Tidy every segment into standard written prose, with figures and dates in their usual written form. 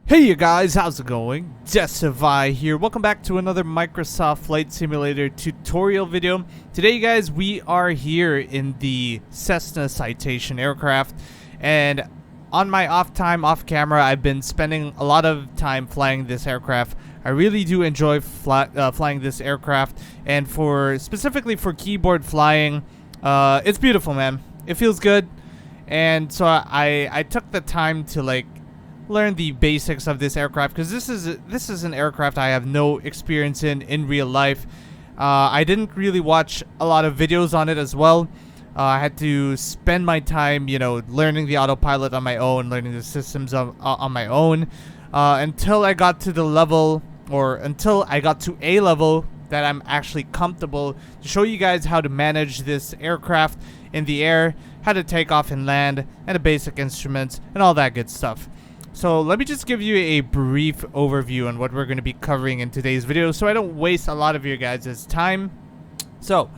Hey you guys, how's it going? Decivye here. Welcome back to another Microsoft Flight Simulator tutorial video. Today you guys, we are here in the Cessna Citation aircraft, and on my off camera, I've been spending a lot of time flying this aircraft. I really do enjoy flying this aircraft, and specifically for keyboard flying, it's beautiful, man. It feels good, and so I took the time to learn the basics of this aircraft, because this is an aircraft I have no experience in real life. I didn't really watch a lot of videos on it as well. I had to spend my time, learning the autopilot on my own, learning the systems on my own, until I got to the level, or until I got to a level that I'm actually comfortable to show you guys how to manage this aircraft in the air, how to take off and land, and the basic instruments, and all that good stuff. So let me just give you a brief overview on what we're going to be covering in today's video, so I don't waste a lot of your guys' time. So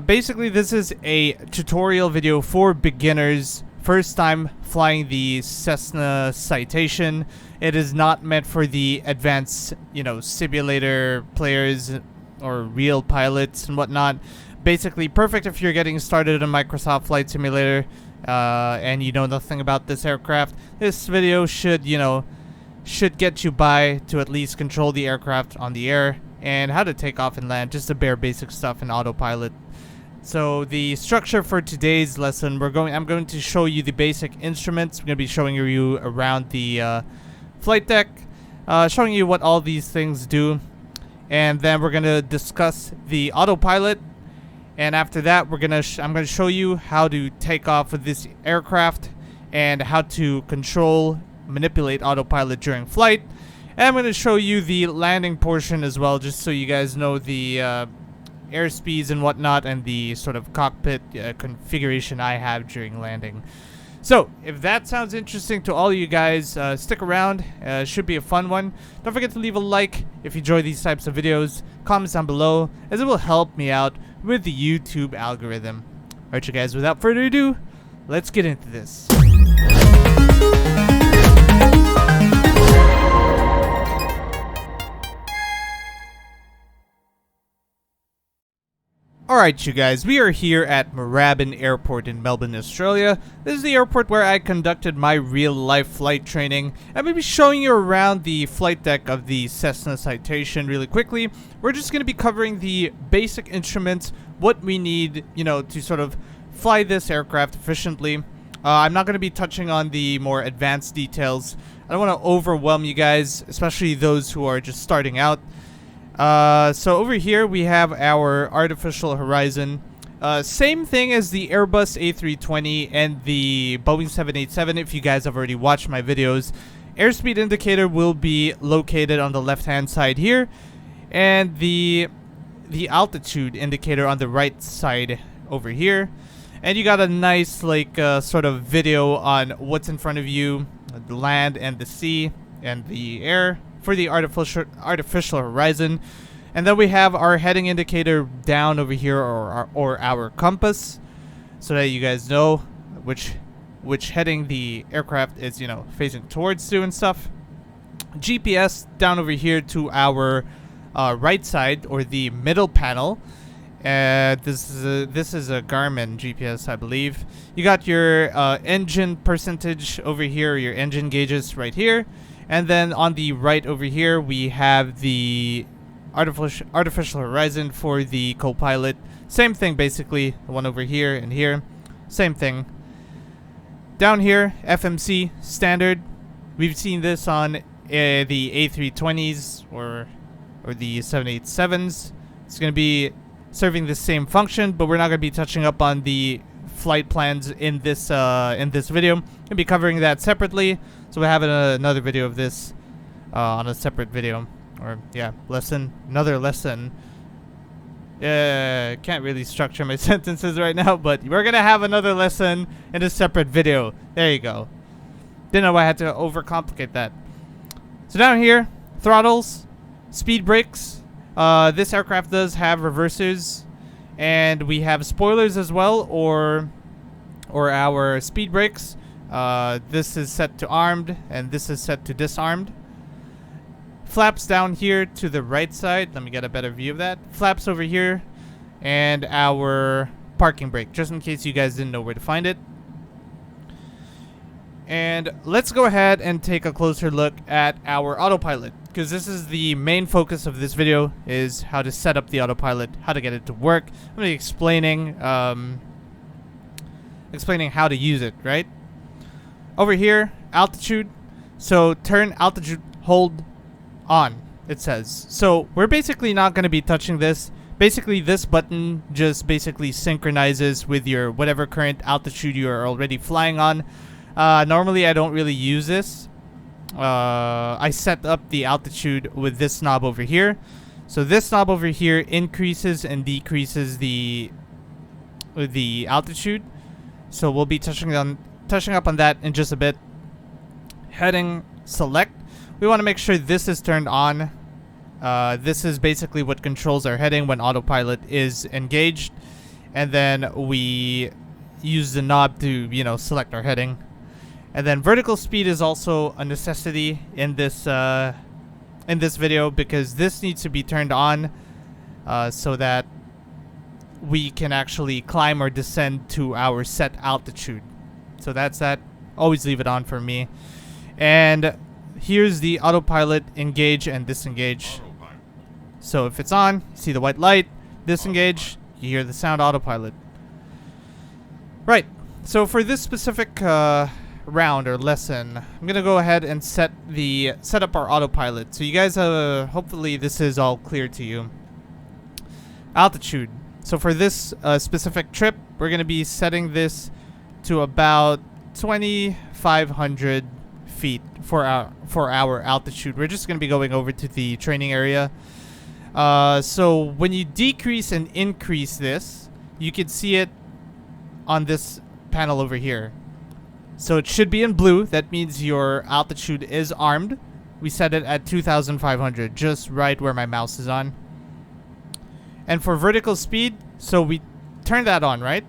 basically, this is a tutorial video for beginners, first time flying the Cessna Citation. It is not meant for the advanced, simulator players or real pilots and whatnot. Basically, perfect if you're getting started in Microsoft Flight Simulator and you know nothing about this aircraft. This video should get you by to at least control the aircraft on the air and how to take off and land, just the bare basic stuff in autopilot. So the structure for today's lesson, I'm going to show you the basic instruments. I'm going to be showing you around the flight deck, showing you what all these things do, and then we're going to discuss the autopilot. And after that, I'm going to show you how to take off with this aircraft and how to manipulate autopilot during flight. And I'm going to show you the landing portion as well, just so you guys know the airspeeds and whatnot, and the sort of cockpit configuration I have during landing. So, if that sounds interesting to all you guys, stick around. It should be a fun one. Don't forget to leave a like if you enjoy these types of videos. Comments down below, as it will help me out with the YouTube algorithm. Alright, you guys, without further ado, let's get into this. Alright, you guys, we are here at Moorabbin Airport in Melbourne, Australia. This is the airport where I conducted my real-life flight training. I'm going to be showing you around the flight deck of the Cessna Citation really quickly. We're just going to be covering the basic instruments, what we need, to sort of fly this aircraft efficiently. I'm not going to be touching on the more advanced details. I don't want to overwhelm you guys, especially those who are just starting out. So over here we have our artificial horizon. Same thing as the Airbus A320 and the Boeing 787. If you guys have already watched my videos, airspeed indicator will be located on the left hand side here, and the altitude indicator on the right side over here. And you got a nice sort of video on what's in front of you, the land and the sea and the air for the artificial horizon. And then we have our heading indicator down over here, or our compass, so that you guys know which heading the aircraft is facing towards to and stuff. GPS down over here to our right side, or the middle panel. This is a Garmin GPS, I believe. You got your engine percentage over here, your engine gauges right here. And then on the right over here, we have the artificial horizon for the co-pilot. Same thing, basically. The one over here and here. Same thing. Down here, FMC, standard. We've seen this on the A320s or the 787s. It's going to be serving the same function, but we're not going to be touching up on the flight plans in this video. We'll be covering that separately, so we'll have another video of this on a separate video, or another lesson. Can't really structure my sentences right now, but we're gonna have another lesson in a separate video. There you go. Didn't know I had to overcomplicate that. So down here, throttles, speed brakes. This aircraft does have reversers, and we have spoilers as well, or our speed brakes. This is set to armed, and this is set to disarmed. Flaps down here to the right side. Let me get a better view of that. Flaps over here, and our parking brake, just in case you guys didn't know where to find it. And let's go ahead and take a closer look at our autopilot, because this is the main focus of this video, is how to set up the autopilot, how to get it to work. I'm going to be explaining how to use it, right? Over here, altitude. So turn altitude, hold on, it says. So we're basically not going to be touching this. Basically, this button just basically synchronizes with your whatever current altitude you are already flying on. Normally, I don't really use this. I set up the altitude with this knob over here. So this knob over here increases and decreases the altitude. So we'll be touching up on that in just a bit. Heading select. We want to make sure this is turned on. This is basically what controls our heading when autopilot is engaged. And then we use the knob to, select our heading. And then vertical speed is also a necessity in this video, because this needs to be turned on so that we can actually climb or descend to our set altitude. So that's that. Always leave it on for me. And here's the autopilot engage and disengage. So if it's on, you see the white light. Disengage, you hear the sound autopilot. Right. So for this specific round or lesson, I'm gonna go ahead and set up our autopilot. So you guys, hopefully this is all clear to you. Altitude. So for this specific trip, we're gonna be setting this to about 2,500 feet for our altitude. We're just gonna be going over to the training area. So when you decrease and increase this, you can see it on this panel over here. So it should be in blue. That means your altitude is armed. We set it at 2,500, just right where my mouse is on. And for vertical speed, so we turn that on, right?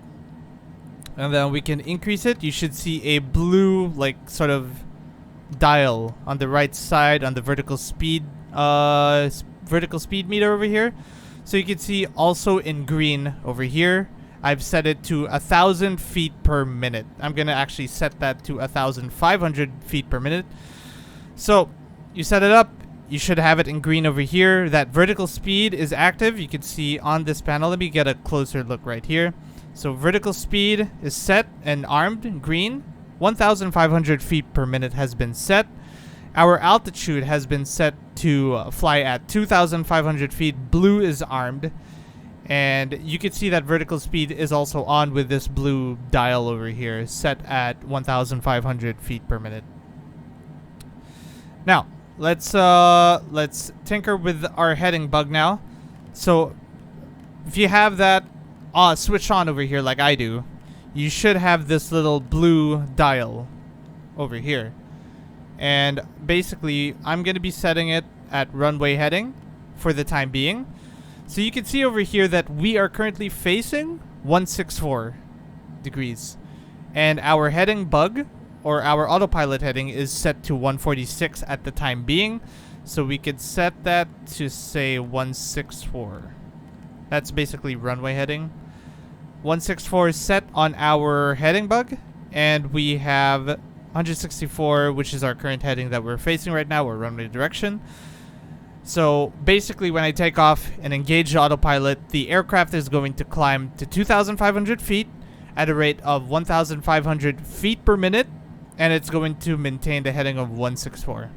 And then we can increase it. You should see a blue, like, sort of dial on the right side on the vertical speed meter over here. So you can see also in green over here, I've set it to 1,000 feet per minute. I'm gonna actually set that to 1,500 feet per minute. So you set it up, you should have it in green over here. That vertical speed is active. You can see on this panel. Let me get a closer look right here. So vertical speed is set and armed in green. 1,500 feet per minute has been set. Our altitude has been set to fly at 2,500 feet. Blue is armed. And you can see that vertical speed is also on with this blue dial over here, set at 1,500 feet per minute. Now, let's tinker with our heading bug now. So, if you have that switched on over here like I do, you should have this little blue dial over here. And basically, I'm going to be setting it at runway heading for the time being. So you can see over here that we are currently facing 164 degrees. And our heading bug, or our autopilot heading, is set to 146 at the time being. So we could set that to, say, 164. That's basically runway heading. 164 is set on our heading bug. And we have 164, which is our current heading that we're facing right now, or runway direction. So basically, when I take off and engage the autopilot, the aircraft is going to climb to 2,500 feet at a rate of 1,500 feet per minute, and it's going to maintain the heading of 164.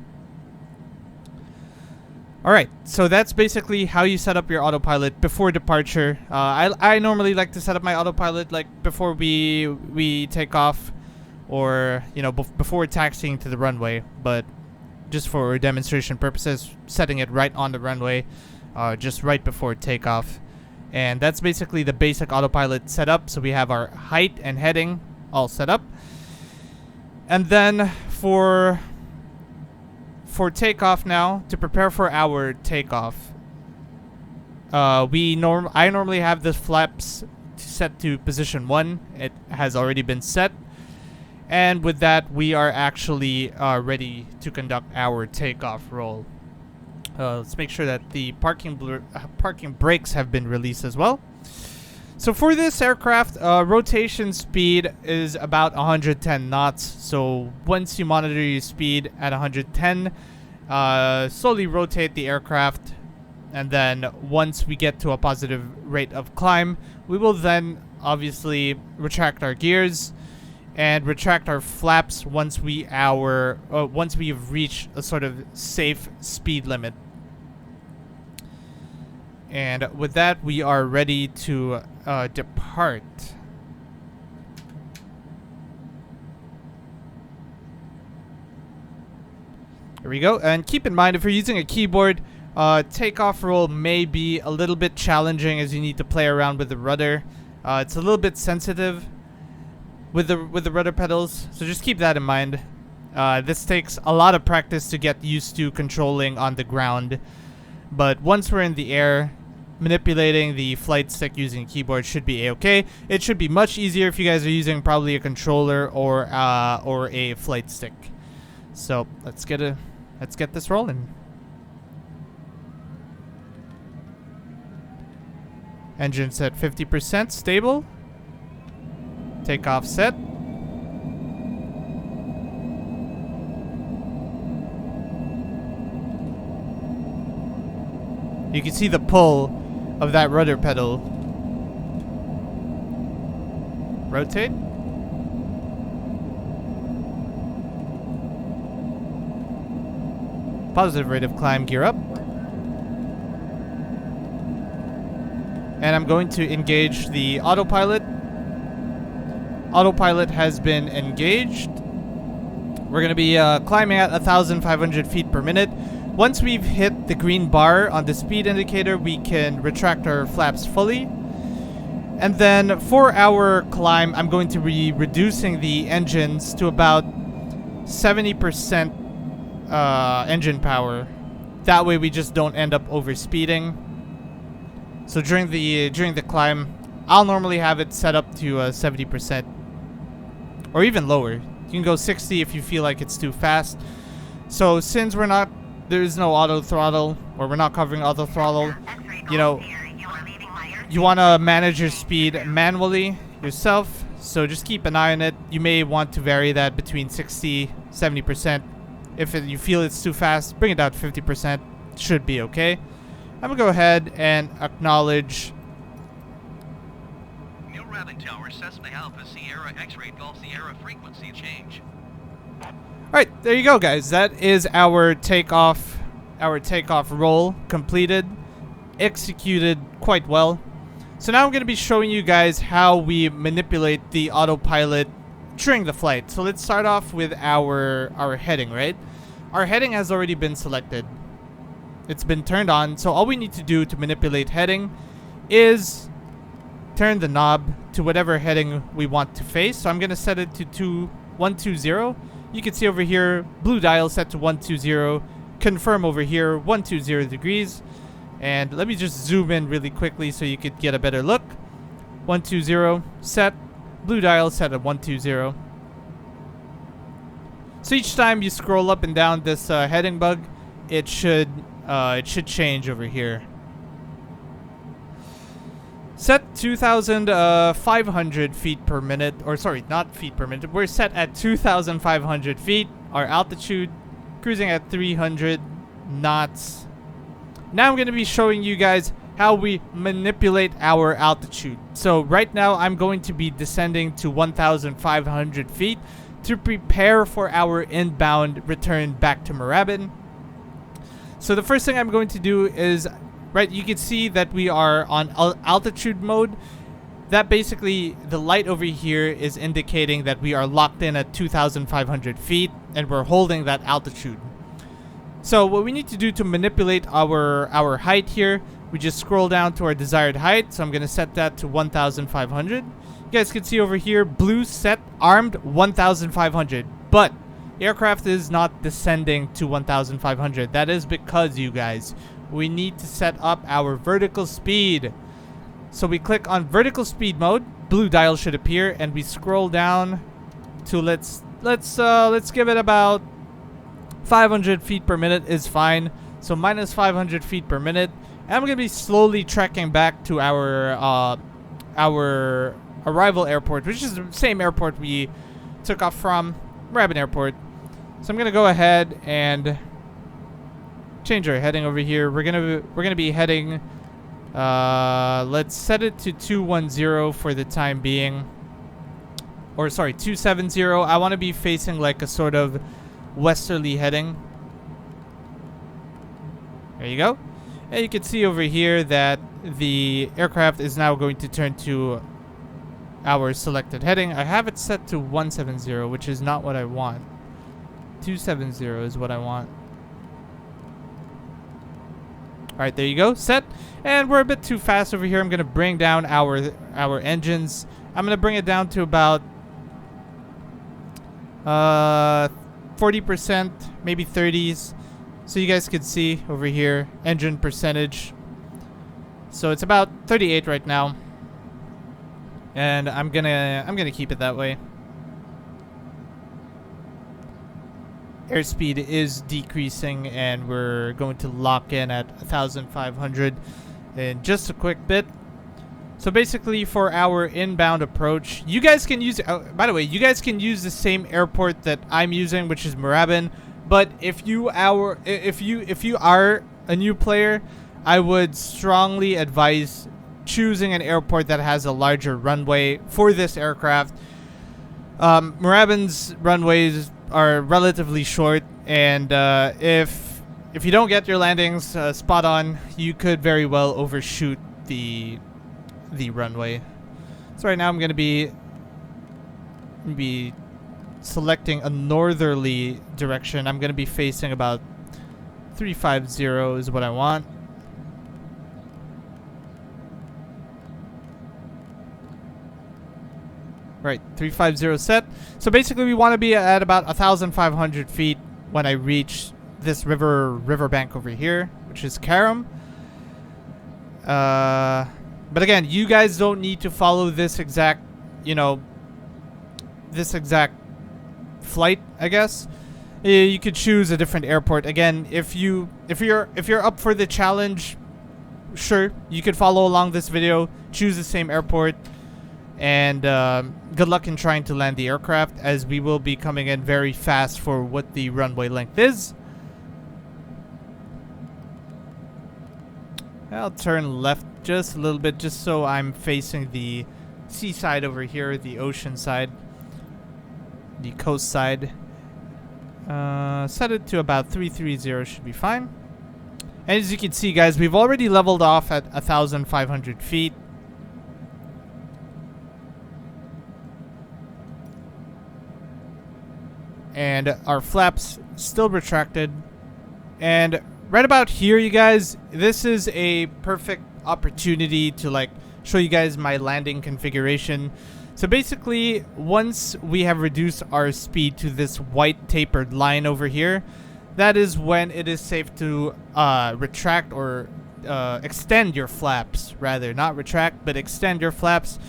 Alright, so that's basically how you set up your autopilot before departure. I normally like to set up my autopilot like before we take off, or before taxiing to the runway, but just for demonstration purposes, setting it right on the runway, just right before takeoff. And that's basically the basic autopilot setup. So we have our height and heading all set up. And then for takeoff now, to prepare for our takeoff, I normally have the flaps set to position 1. It has already been set. And with that, we are actually ready to conduct our takeoff roll. Let's make sure that the parking brakes have been released as well. So for this aircraft, rotation speed is about 110 knots. So once you monitor your speed at 110, slowly rotate the aircraft. And then once we get to a positive rate of climb, we will then obviously retract our gears and retract our flaps once we've reached a sort of safe speed limit. And with that, we are ready to depart. There we go. And keep in mind, if you're using a keyboard, takeoff roll may be a little bit challenging as you need to play around with the rudder. It's a little bit sensitive with the rudder pedals, so just keep that in mind. This takes a lot of practice to get used to controlling on the ground, but once we're in the air, manipulating the flight stick using a keyboard should be a-okay. It should be much easier if you guys are using probably a controller or a flight stick. So let's get this rolling. Engine set 50% stable. Takeoff set. You can see the pull of that rudder pedal. Rotate. Positive rate of climb, gear up. And I'm going to engage the autopilot. Autopilot has been engaged. We're going to be climbing at 1,500 feet per minute. Once we've hit the green bar on the speed indicator, we can retract our flaps fully. And then for our climb, I'm going to be reducing the engines to about 70% engine power. That way we just don't end up overspeeding. So during the climb, I'll normally have it set up to 70%. Or even lower. You can go 60 if you feel like it's too fast. So since there's no auto throttle, or we're not covering auto throttle, you know, you want to manage your speed manually yourself. So just keep an eye on it. You may want to vary that between 60, 70%. If you feel it's too fast, bring it down to 50%. Should be okay. I'm going to go ahead and acknowledge. New routing tower, Cessna Alpha Sierra X-ray Golf Sierra frequency change. Alright, there you go, guys. That is our takeoff roll completed. Executed quite well. So now I'm going to be showing you guys how we manipulate the autopilot during the flight. So let's start off with our heading, right? Our heading has already been selected. It's been turned on. So all we need to do to manipulate heading is turn the knob to whatever heading we want to face. So I'm going to set it to 120. You can see over here, blue dial set to 120. Confirm over here, 120 degrees. And let me just zoom in really quickly so you could get a better look. 120 set. Blue dial set at 120. So each time you scroll up and down this heading bug, it should change over here. Set 2,500 feet per minute, or sorry, not feet per minute. We're set at 2,500 feet. Our altitude, cruising at 300 knots. Now I'm going to be showing you guys how we manipulate our altitude. So right now I'm going to be descending to 1,500 feet to prepare for our inbound return back to Moorabbin. So the first thing I'm going to do is, right, you can see that we are on altitude mode. That basically, the light over here is indicating that we are locked in at 2,500 feet and we're holding that altitude. So what we need to do to manipulate our height here, we just scroll down to our desired height. So I'm going to set that to 1,500. You guys can see over here, blue set armed 1,500. But the aircraft is not descending to 1,500. That is because, you guys, we need to set up our vertical speed. So we click on vertical speed mode. Blue dial should appear and we scroll down to let's give it about 500 feet per minute is fine. So minus 500 feet per minute. And I'm gonna be slowly trekking back to our arrival airport, which is the same airport we took off from, Moorabbin Airport. So I'm gonna go ahead and change our heading over here. We're gonna be heading. Let's set it to 210 for the time being. Or sorry, 270. I want to be facing like a sort of westerly heading. There you go. And you can see over here that the aircraft is now going to turn to our selected heading. I have it set to 170, which is not what I want. 270 is what I want. Alright, there you go. Set. And we're a bit too fast over here. I'm going to bring down our engines. I'm going to bring it down to about 40%, maybe 30s. So you guys can see over here, engine percentage. So it's about 38 right now. And I'm gonna keep it that way. Airspeed is decreasing, and we're going to lock in at 1,500 in just a quick bit. So basically, for our inbound approach, you guys can use. By the way, you guys can use the same airport that I'm using, which is Moorabbin. But if you are a new player, I would strongly advise choosing an airport that has a larger runway for this aircraft. Moorabbin's runways are relatively short, and if you don't get your landings spot on, you could very well overshoot the runway. So right now I'm gonna be selecting a northerly direction. I'm gonna be facing about 350 is what I want. Right, 350 set. So basically we want to be at about 1,500 feet when I reach this riverbank over here, which is Karam. But again, you guys don't need to follow this exact, flight, I guess. You could choose a different airport. Again, if you're up for the challenge, sure, you could follow along this video, choose the same airport. And good luck in trying to land the aircraft, as we will be coming in very fast for what the runway length is. I'll turn left just a little bit, just so I'm facing the seaside over here, the ocean side, the coast side. Set it to about 330 should be fine. And as you can see, guys, we've already leveled off at 1,500 feet. And our flaps still retracted. And right about here, you guys, this is a perfect opportunity to show you guys my landing configuration. So basically, once we have reduced our speed to this white tapered line over here, that is when it is safe to retract or extend your flaps, rather. Not retract, but extend your flaps.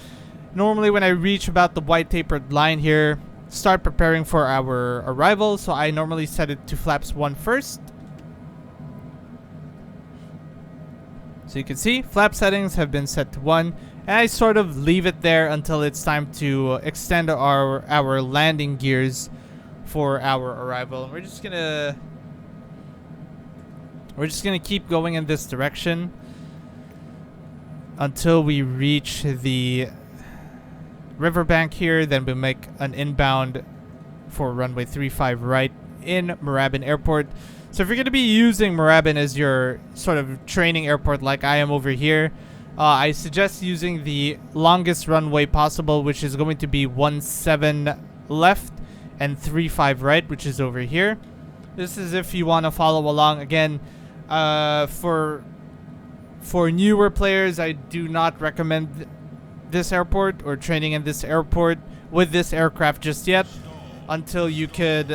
Normally when I reach about the white tapered line here, start preparing for our arrival. So I normally set it to flaps 1 first. So you can see flap settings have been set to 1, and I sort of leave it there until it's time to extend our landing gears for our arrival. We're just gonna keep going in this direction until we reach the riverbank here. Then we make an inbound for runway 35 right in Moorabbin Airport. So if you're going to be using Moorabbin as your sort of training airport like I am over here, I suggest using the longest runway possible, which is going to be 17 left and 35 right, which is over here. This is if you want to follow along. Again, for newer players, I do not recommend this airport or training in this airport with this aircraft just yet, until you could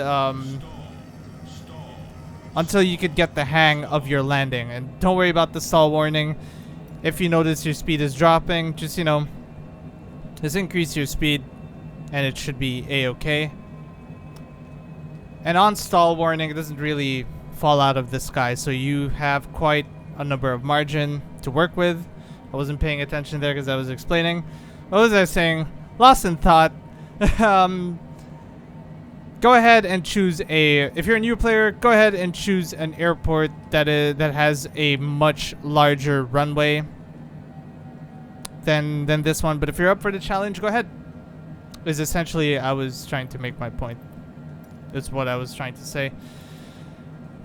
get the hang of your landing. And don't worry about the stall warning. If you notice your speed is dropping, just increase your speed and it should be a-okay. And on stall warning, it doesn't really fall out of the sky, so you have quite a number of margin to work with. I wasn't paying attention there because I was explaining. What was I saying? Lost in thought. Go ahead and choose if you're a new player, go ahead and choose an airport that has a much larger runway than this one. But if you're up for the challenge, go ahead. Is essentially I was trying to make my point. Is what I was trying to say.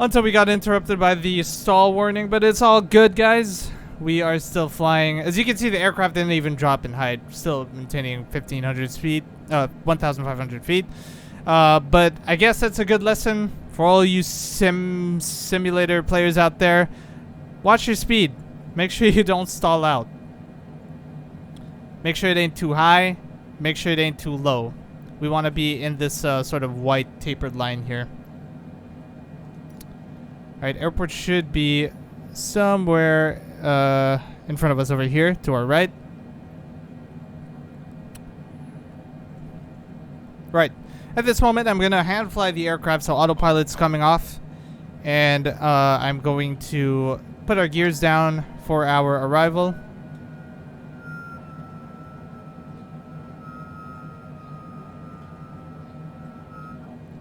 Until we got interrupted by the stall warning, but it's all good, guys. We are still flying. As you can see, the aircraft didn't even drop in height. Still maintaining 1,500 feet, 1,500 feet. But I guess that's a good lesson for all you simulator players out there. Watch your speed. Make sure you don't stall out. Make sure it ain't too high. Make sure it ain't too low. We want to be in this sort of white tapered line here. Alright, airport should be somewhere in front of us over here to our right. Right. At this moment, I'm going to hand fly the aircraft, so autopilot's coming off. And I'm going to put our gears down for our arrival.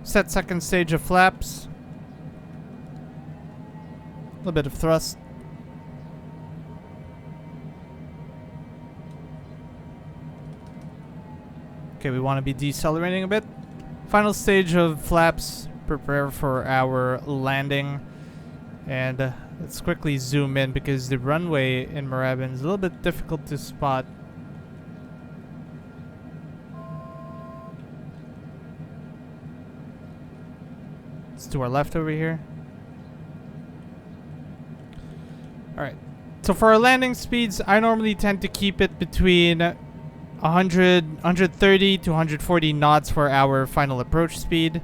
Set second stage of flaps. A little bit of thrust. Okay, we want to be decelerating a bit. Final stage of flaps. Prepare for our landing. And let's quickly zoom in because the runway in Moorabbin is a little bit difficult to spot. It's to our left over here. Alright. So for our landing speeds, I normally tend to keep it between 130 to 140 knots for our final approach speed.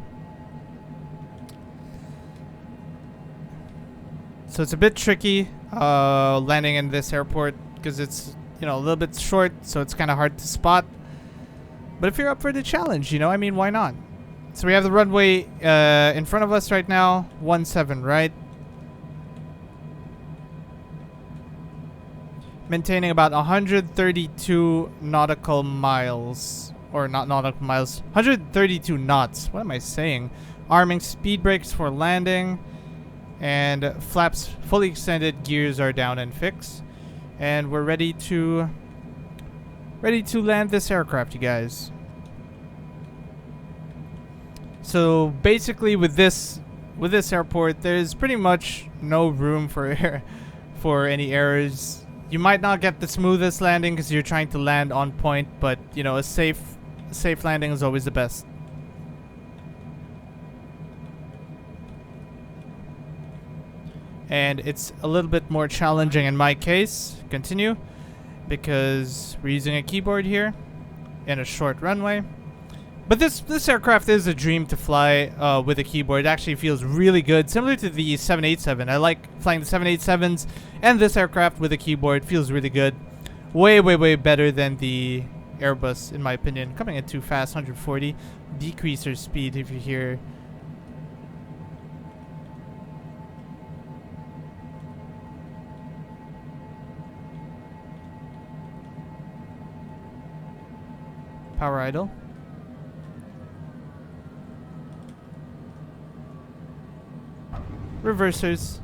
So it's a bit tricky landing in this airport because it's, you know, a little bit short, so it's kind of hard to spot. But if you're up for the challenge, you know, I mean, why not? So we have the runway in front of us right now, 17 right. Maintaining about 132 nautical miles. Or not nautical miles. 132 knots. What am I saying? Arming speed brakes for landing. And flaps fully extended. Gears are down and fixed. And we're ready to land this aircraft, you guys. So basically with this airport, there's pretty much no room for any errors. You might not get the smoothest landing because you're trying to land on point, but you know, a safe landing is always the best. And it's a little bit more challenging in my case. Continue, because we're using a keyboard here in a short runway. But this aircraft is a dream to fly with a keyboard. It actually feels really good, similar to the 787. I like flying the 787s, and this aircraft with a keyboard feels really good. Way, way, way better than the Airbus, in my opinion. Coming in too fast, 140. Decrease your speed if you hear. Power idle. Reversers.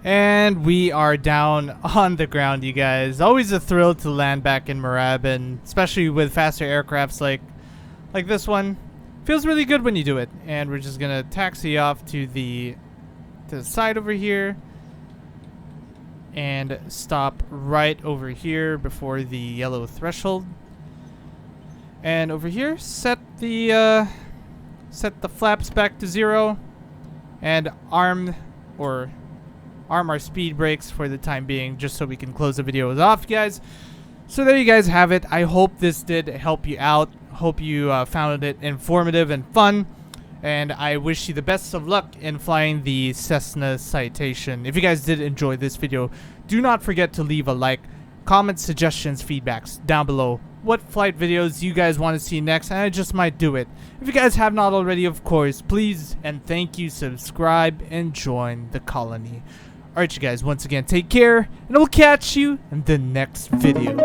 And we are down on the ground, you guys. Always a thrill to land back in Moorabbin, especially with faster aircrafts like this one. Feels really good when you do it. And we're just gonna taxi off to the side over here. And stop right over here before the yellow threshold. And over here, set the flaps back to 0, and arm our speed brakes for the time being, just so we can close the video off, guys. So there you guys have it. I hope this did help you out. Hope you found it informative and fun. and I wish you the best of luck in flying the Cessna Citation. If you guys did enjoy this video, do not forget to leave a like, comment, suggestions, feedbacks down below. What flight videos you guys want to see next, and I just might do it. If you guys have not already, of course, please and thank you, subscribe and join the colony. Alright you guys, once again, take care, and I will catch you in the next video.